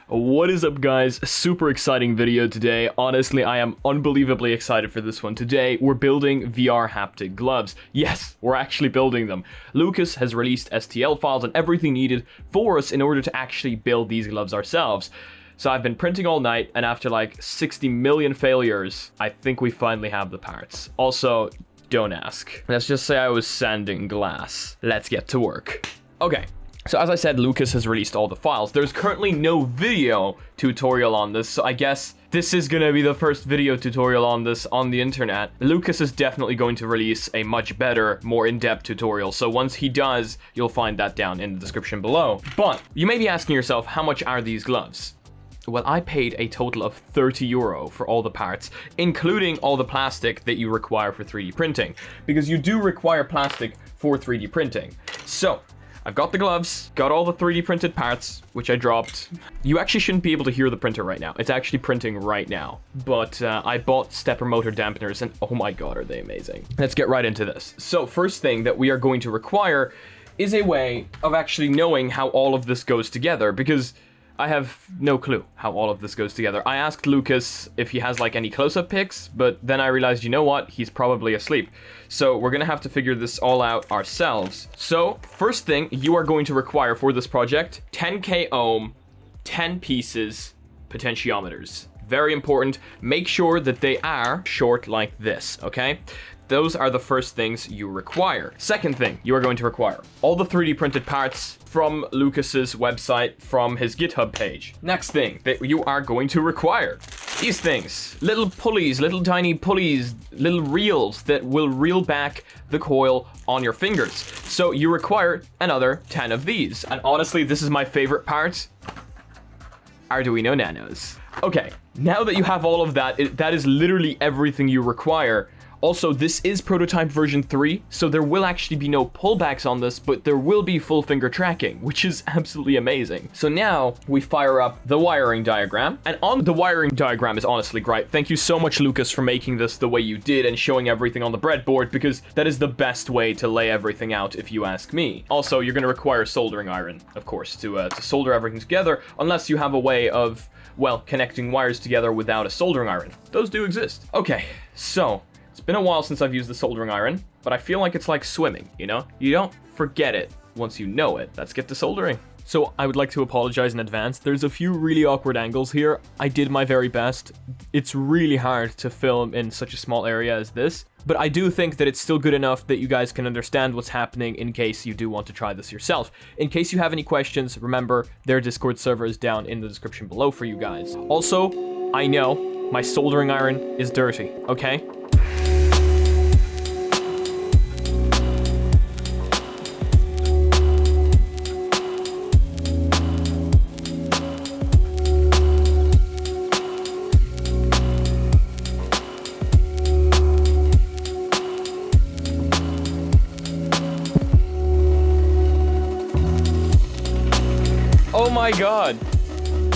What is up, guys? Super exciting video today. Honestly, I am unbelievably excited for this one. Today, we're building VR Haptic gloves. Yes, we're actually building them. Lucas has released STL files and everything needed for us in order to actually build these gloves ourselves. So I've been printing all night, and after like 60 million failures, I think we finally have the parts. Also, don't ask. Let's just say I was sanding glass. Let's get to work. Okay. So as I said, Lucas has released all the files. There's currently no video tutorial on this, so I guess this is gonna be the first video tutorial on this on the internet. Lucas is definitely going to release a much better, more in-depth tutorial, so once he does, you'll find that down in the description below. But you may be asking yourself, how much are these gloves? Well, I paid a total of 30 euro for all the parts, including all the plastic that you require for 3D printing, because you do require plastic for 3D printing. So I've got the gloves, got all the 3D printed parts, which I dropped. You actually shouldn't be able to hear the printer right now. It's actually printing right now. But I bought stepper motor dampeners, and oh my god, are they amazing. Let's get right into this. So first thing that we are going to require is a way of actually knowing how all of this goes together, because I have no clue how all of this goes together. I asked Lucas if he has like any close-up pics, but then I realized, you know what? He's probably asleep. So we're gonna have to figure this all out ourselves. So first thing you are going to require for this project, 10k ohm, 10 pieces, potentiometers. Very important. Make sure that they are short like this, okay? Those are the first things you require. Second thing you are going to require, all the 3D printed parts from Lucas's website, from his GitHub page. Next thing that you are going to require, these things, little pulleys, little tiny pulleys, little reels that will reel back the coil on your fingers. So you require another 10 of these. And honestly, this is my favorite part, Arduino Nanos. Okay, now that you have all of that, that is literally everything you require. Also, this is prototype version 3, so there will actually be no pullbacks on this, but there will be full finger tracking, which is absolutely amazing. So now we fire up the wiring diagram, and on the wiring diagram is honestly great. Thank you so much, Lucas, for making this the way you did and showing everything on the breadboard, because that is the best way to lay everything out if you ask me. Also, you're gonna require a soldering iron, of course, to solder everything together, unless you have a way of, well, connecting wires together without a soldering iron. Those do exist. Okay, so it's been a while since I've used the soldering iron, but I feel like it's like swimming, you know? You don't forget it once you know it. Let's get to soldering. So I would like to apologize in advance. There's a few really awkward angles here. I did my very best. It's really hard to film in such a small area as this, but I do think that it's still good enough that you guys can understand what's happening in case you do want to try this yourself. In case you have any questions, remember, their Discord server is down in the description below for you guys. Also, I know my soldering iron is dirty, okay? Oh my god,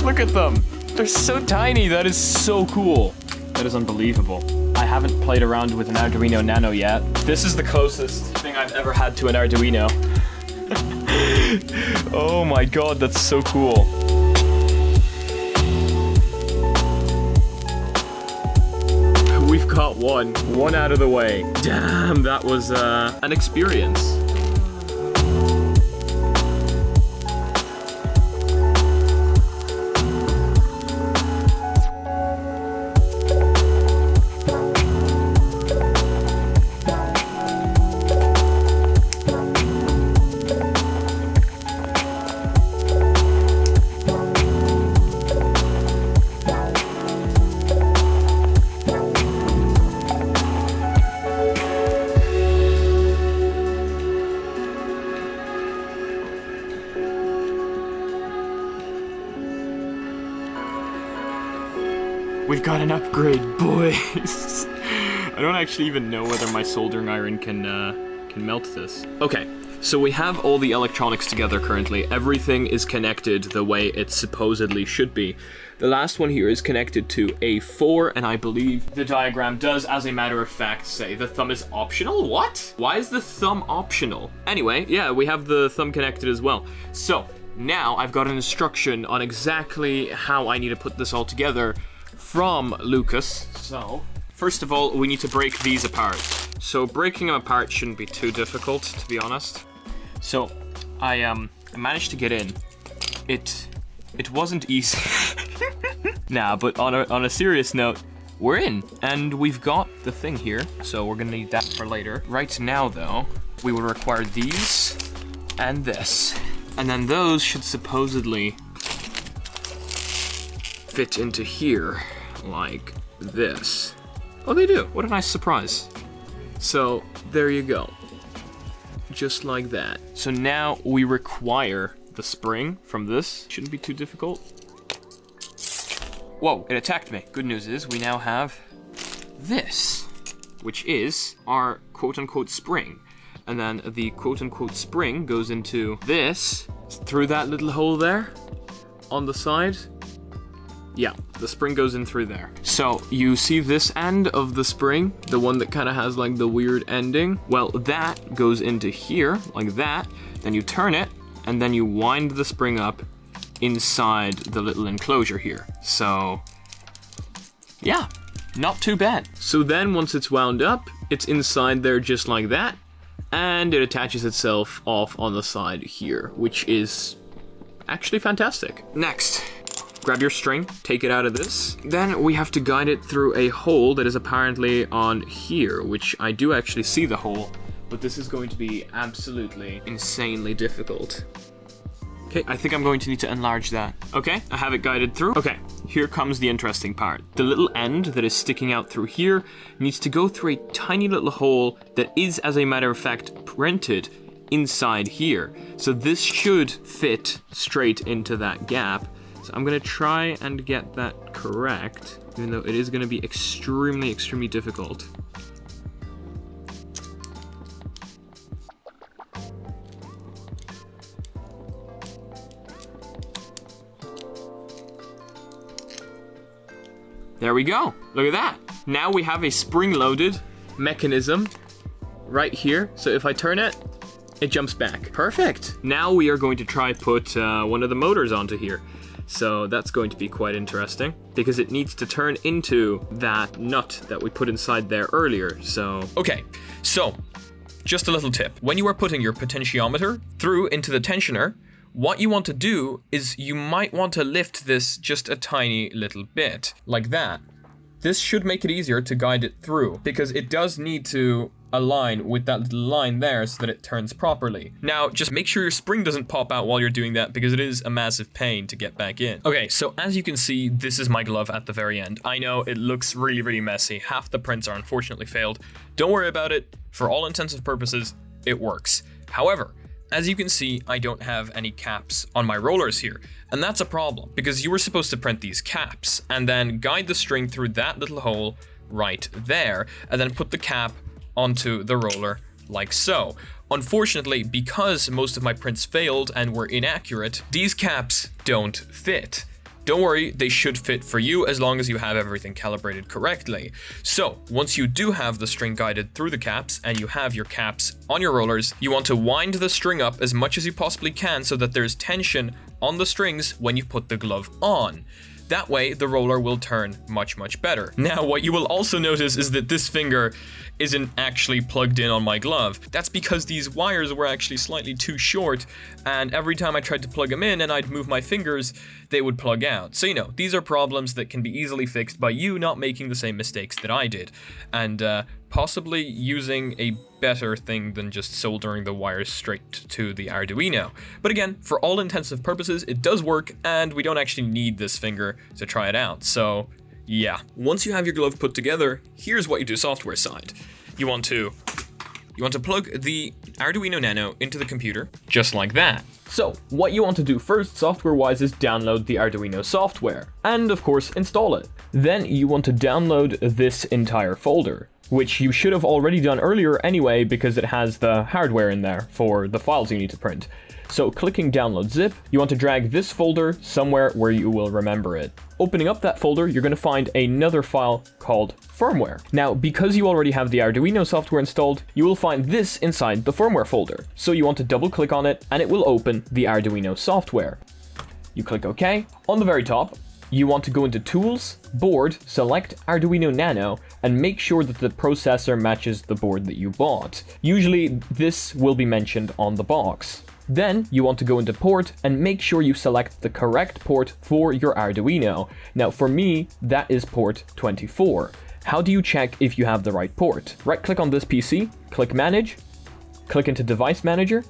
look at them. They're so tiny. That is so cool. That is unbelievable. I haven't played around with an Arduino Nano yet. This is the closest thing I've ever had to an Arduino. Oh my god, that's so cool. We've got one out of the way. Damn, that was an experience. We've got an upgrade, boys. I don't actually even know whether my soldering iron can melt this. Okay, so we have all the electronics together currently. Everything is connected the way it supposedly should be. The last one here is connected to A4, and I believe the diagram does, as a matter of fact, say the thumb is optional? What? Why is the thumb optional? Anyway, yeah, we have the thumb connected as well. So, now I've got an instruction on exactly how I need to put this all together from Lucas. So, first of all, we need to break these apart. So breaking them apart shouldn't be too difficult, to be honest. So I managed to get in. It wasn't easy. Nah, but on a serious note, we're in, and we've got the thing here, so we're gonna need that for later. Right now, though, we will require these and this, and then those should supposedly fit into here, like this. Oh, they do. What a nice surprise. So, there you go. Just like that. So now we require the spring from this. Shouldn't be too difficult. Whoa, it attacked me. Good news is we now have this, which is our quote-unquote spring. And then the quote-unquote spring goes into this, through that little hole there, on the side. Yeah, the spring goes in through there. So you see this end of the spring, the one that kind of has like the weird ending? Well, that goes into here, like that. Then you turn it, and then you wind the spring up inside the little enclosure here. So, yeah, not too bad. So then once it's wound up, it's inside there just like that, and it attaches itself off on the side here, which is actually fantastic. Next, grab your string, take it out of this. Then we have to guide it through a hole that is apparently on here, which I do actually see the hole, but this is going to be absolutely insanely difficult. Okay, I think I'm going to need to enlarge that. Okay, I have it guided through. Okay, here comes the interesting part. The little end that is sticking out through here needs to go through a tiny little hole that is, as a matter of fact, printed inside here. So this should fit straight into that gap. So I'm gonna try and get that correct, even though it is gonna be extremely, extremely difficult. There we go. Look at that. Now we have a spring-loaded mechanism right here. So if I turn it, it jumps back. Perfect. Now we are going to try put one of the motors onto here. So that's going to be quite interesting because it needs to turn into that nut that we put inside there earlier. So okay, so just a little tip. When you are putting your potentiometer through into the tensioner, what you want to do is you might want to lift this just a tiny little bit, like that. This should make it easier to guide it through, because it does need to align with that little line there so that it turns properly. Now, just make sure your spring doesn't pop out while you're doing that, because it is a massive pain to get back in. Okay, so as you can see, this is my glove at the very end. I know it looks really, really messy. Half the prints are unfortunately failed. Don't worry about it. For all intents and purposes, it works. However, as you can see, I don't have any caps on my rollers here, and that's a problem because you were supposed to print these caps and then guide the string through that little hole right there and then put the cap onto the roller like so. Unfortunately, because most of my prints failed and were inaccurate, these caps don't fit. Don't worry, they should fit for you as long as you have everything calibrated correctly. So once you do have the string guided through the caps and you have your caps on your rollers, you want to wind the string up as much as you possibly can so that there's tension on the strings when you put the glove on. That way, the roller will turn much, much better. Now, what you will also notice is that this finger isn't actually plugged in on my glove. That's because these wires were actually slightly too short, and every time I tried to plug them in and I'd move my fingers, they would plug out. So, you know, these are problems that can be easily fixed by you not making the same mistakes that I did, and possibly using a better thing than just soldering the wires straight to the Arduino. But again, for all intents and purposes, it does work, and we don't actually need this finger to try it out. So yeah, once you have your glove put together, here's what you do software side. You want to plug the Arduino Nano into the computer, just like that. So, what you want to do first, software-wise, is download the Arduino software, and of course, install it. Then you want to download this entire folder. which you should have already done earlier anyway because it has the hardware in there for the files you need to print. So clicking download zip, you want to drag this folder somewhere where you will remember it. Opening up that folder, you're going to find another file called firmware. Now, because you already have the Arduino software installed, you will find this inside the firmware folder. So you want to double click on it and it will open the Arduino software. You click OK. On the very top, you want to go into Tools, Board, select Arduino Nano, and make sure that the processor matches the board that you bought. Usually, this will be mentioned on the box. Then you want to go into port and make sure you select the correct port for your Arduino. Now for me, that is port 24. How do you check if you have the right port? Right click on this PC, click manage, click into device manager,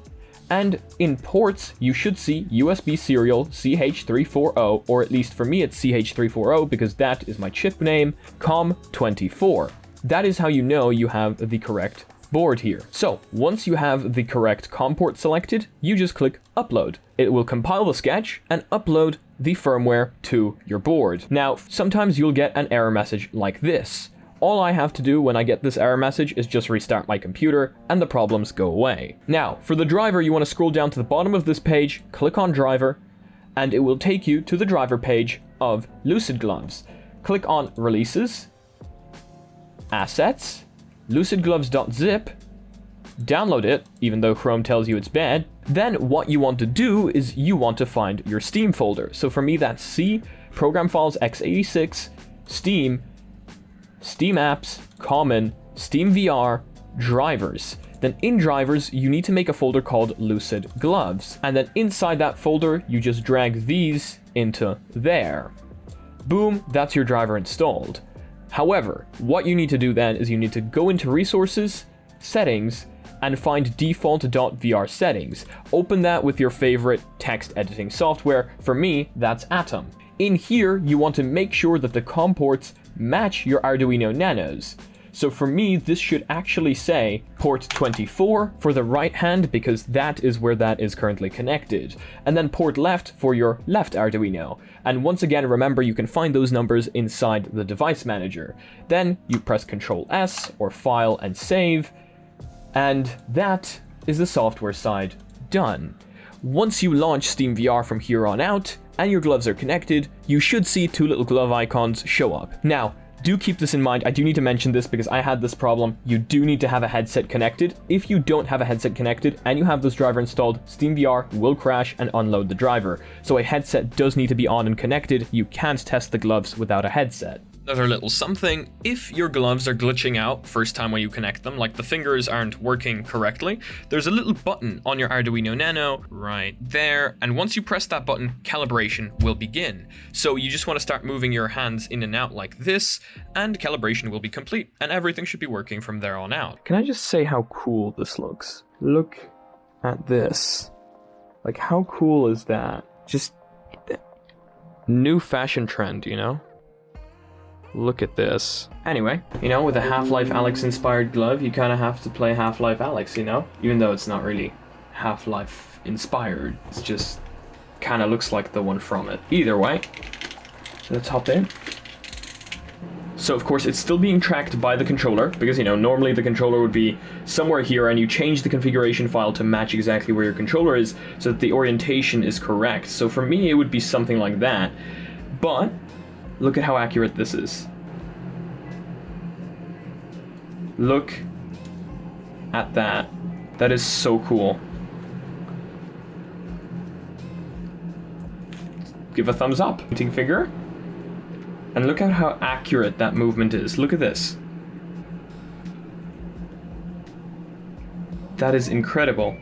and in ports, you should see USB serial CH340, or at least for me it's CH340 because that is my chip name, COM24. That is how you know you have the correct board here. So once you have the correct COM port selected, you just click upload. It will compile the sketch and upload the firmware to your board. Now, sometimes you'll get an error message like this. All I have to do when I get this error message is just restart my computer and the problems go away. Now, for the driver, you want to scroll down to the bottom of this page, click on driver, and it will take you to the driver page of Lucid Gloves. Click on releases, assets, lucidgloves.zip, download it, even though Chrome tells you it's bad. Then what you want to do is you want to find your Steam folder. So for me, that's C, program files x86, Steam, Steam apps, common, Steam VR, drivers. Then in drivers, you need to make a folder called Lucid Gloves. And then inside that folder, you just drag these into there. Boom, that's your driver installed. However, what you need to do then is you need to go into resources, settings, and find default.vr settings. Open that with your favorite text editing software. For me, that's Atom. In here, you want to make sure that the COM ports match your Arduino Nanos. So for me, this should actually say port 24 for the right hand because that is where that is currently connected. And then port left for your left Arduino. And once again, remember you can find those numbers inside the device manager. Then you press Ctrl S or File and Save. And that is the software side done. Once you launch SteamVR from here on out and your gloves are connected, you should see two little glove icons show up. Now, do keep this in mind. I do need to mention this because I had this problem. You do need to have a headset connected. If you don't have a headset connected and you have this driver installed, SteamVR will crash and unload the driver. So a headset does need to be on and connected. You can't test the gloves without a headset. Another little something, if your gloves are glitching out first time when you connect them, like the fingers aren't working correctly, there's a little button on your Arduino Nano right there, and once you press that button, calibration will begin. So you just want to start moving your hands in and out like this, and calibration will be complete, and everything should be working from there on out. Can I just say how cool this looks? Look at this. Like, how cool is that? Just new fashion trend, you know? Look at this. Anyway, you know, with a Half-Life Alyx inspired glove, you kind of have to play Half-Life Alyx, you know? Even though it's not really Half-Life inspired. It's just kind of looks like the one from it. Either way, let's hop in. So of course it's still being tracked by the controller because, you know, normally the controller would be somewhere here and you change the configuration file to match exactly where your controller is so that the orientation is correct. So for me, it would be something like that. But look at how accurate this is. Look at that. That is so cool. Give a thumbs up. Pointing finger. And look at how accurate that movement is. Look at this. That is incredible.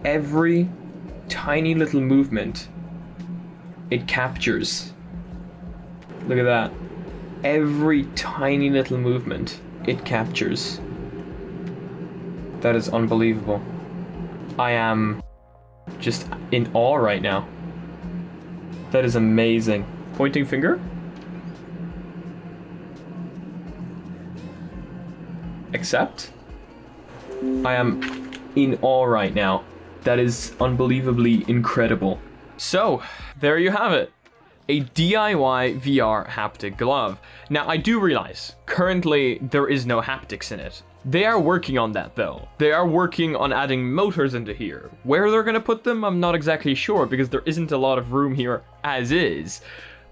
Every tiny little movement it captures. Look at that. Every tiny little movement it captures. That is unbelievable. I am just in awe right now. That is amazing. Pointing finger. Accept. I am in awe right now. That is unbelievably incredible. So, there you have it. a DIY VR haptic glove. Now, I do realize currently there is no haptics in it. They are working on that though. They are working on adding motors into here. Where they're gonna put them, I'm not exactly sure because there isn't a lot of room here as is.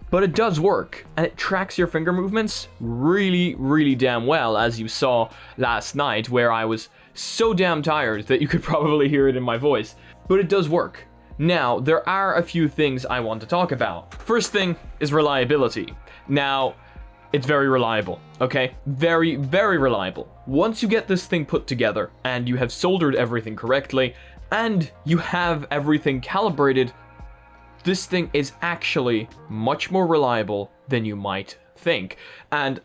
But it does work, and it tracks your finger movements really, really damn well, as you saw last night, where I was so damn tired that you could probably hear it in my voice. But it does work. Now, there are a few things I want to talk about. First thing is reliability. Now, it's very reliable, okay? Very, very reliable. Once you get this thing put together, and you have soldered everything correctly, and you have everything calibrated, this thing is actually much more reliable than you might think. And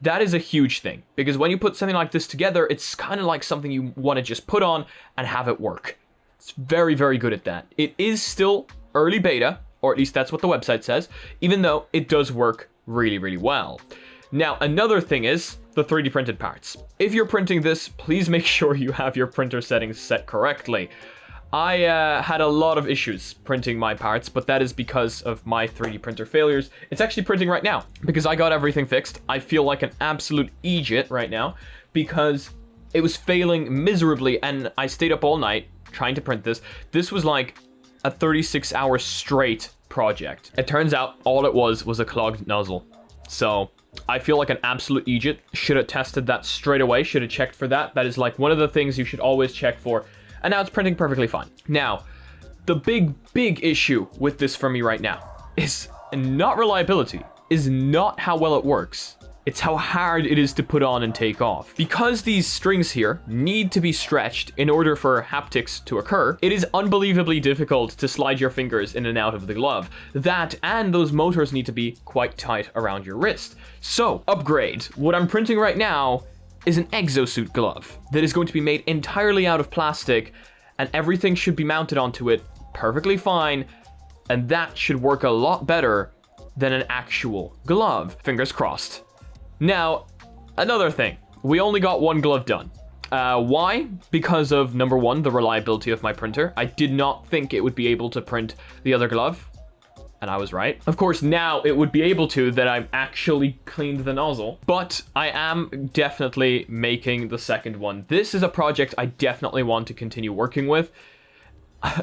that is a huge thing, because when you put something like this together, it's kind of like something you want to just put on and have it work. It's very, very good at that. It is still early beta, or at least that's what the website says, even though it does work really, really well. Now, another thing is the 3D printed parts. If you're printing this, please make sure you have your printer settings set correctly. I had a lot of issues printing my parts, but that is because of my 3D printer failures. It's actually printing right now because I got everything fixed. I feel like an absolute idiot right now because it was failing miserably and I stayed up all night trying to print this. This was like a 36-hour straight project. It turns out all it was a clogged nozzle. So I feel like an absolute idiot. Should have tested that straight away. Should have checked for that. That is like one of the things you should always check for. And now it's printing perfectly fine. Now, the big issue with this for me right now is not reliability, is not how well it works. It's how hard it is to put on and take off. Because these strings here need to be stretched in order for haptics to occur, it is unbelievably difficult to slide your fingers in and out of the glove. That and those motors need to be quite tight around your wrist. So, upgrade. What I'm printing right now is an exosuit glove that is going to be made entirely out of plastic, and everything should be mounted onto it perfectly fine, and that should work a lot better than an actual glove. Fingers crossed. Now, another thing. We only got one glove done. Why? Because of, number one, the reliability of my printer. I did not think it would be able to print the other glove. And I was right. Of course, now it would be able to that I've actually cleaned the nozzle. But I am definitely making the second one. This is a project I definitely want to continue working with.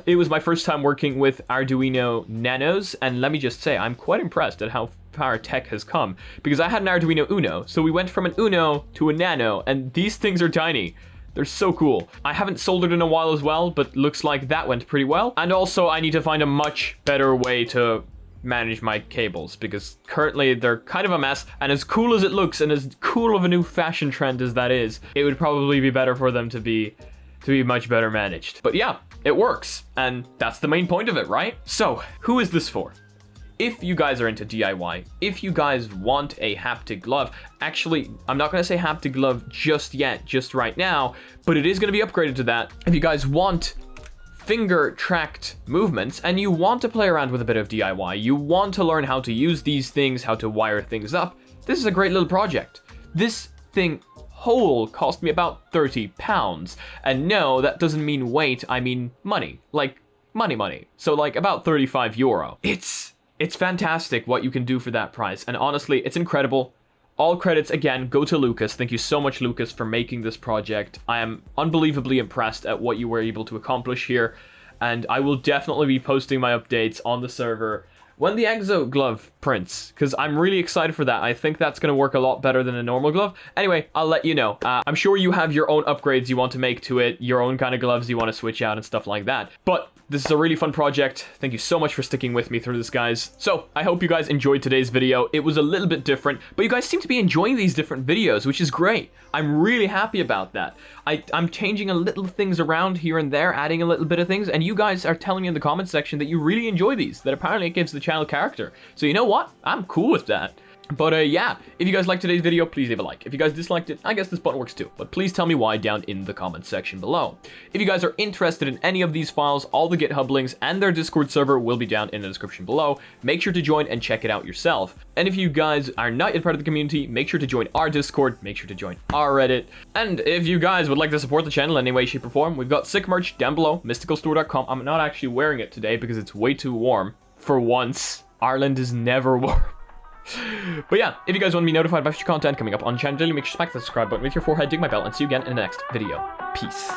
It was my first time working with Arduino Nanos. And let me just say, I'm quite impressed at how far tech has come. Because I had an Arduino Uno. So we went from an Uno to a Nano. And these things are tiny. They're so cool. I haven't soldered in a while as well, but looks like that went pretty well. And also, I need to find a much better way to manage my cables, because currently they're kind of a mess. And as cool as it looks, and as cool of a new fashion trend as that is, it would probably be better for them to be much better managed. But yeah, it works. And that's the main point of it, right? So, who is this for? If you guys are into DIY, if you guys want a haptic glove, actually, I'm not going to say haptic glove just yet, just right now, but it is going to be upgraded to that. If you guys want finger tracked movements and you want to play around with a bit of DIY, you want to learn how to use these things, how to wire things up, this is a great little project. This thing whole cost me about £30. And no, that doesn't mean weight, I mean money. Like, money. So like about €35. It's fantastic what you can do for that price, and honestly, it's incredible. All credits, again, go to Lucas. Thank you so much, Lucas, for making this project. I am unbelievably impressed at what you were able to accomplish here, and I will definitely be posting my updates on the server when the Exo glove prints, because I'm really excited for that. I think that's going to work a lot better than a normal glove. Anyway, I'll let you know. I'm sure you have your own upgrades you want to make to it, your own kind of gloves you want to switch out and stuff like that. But this is a really fun project. Thank you so much for sticking with me through this, guys. So, I hope you guys enjoyed today's video. It was a little bit different, but you guys seem to be enjoying these different videos, which is great. I'm really happy about that. I'm changing a little things around here and there, adding a little bit of things, and you guys are telling me in the comment section that you really enjoy these, that apparently it gives the channel character. So you know what? I'm cool with that. But yeah, if you guys liked today's video, please leave a like. If you guys disliked it, I guess this button works too. But please tell me why down in the comments section below. If you guys are interested in any of these files, all the GitHub links and their Discord server will be down in the description below. Make sure to join and check it out yourself. And if you guys are not yet part of the community, make sure to join our Discord, make sure to join our Reddit. And if you guys would like to support the channel in any way, shape, or form, we've got sick merch down below, mysticalstore.com. I'm not actually wearing it today because it's way too warm for once. Ireland is never warm. But yeah, if you guys want to be notified about future content coming up on the channel, make sure to smack the subscribe button with your forehead, dig my bell, and see you again in the next video. Peace.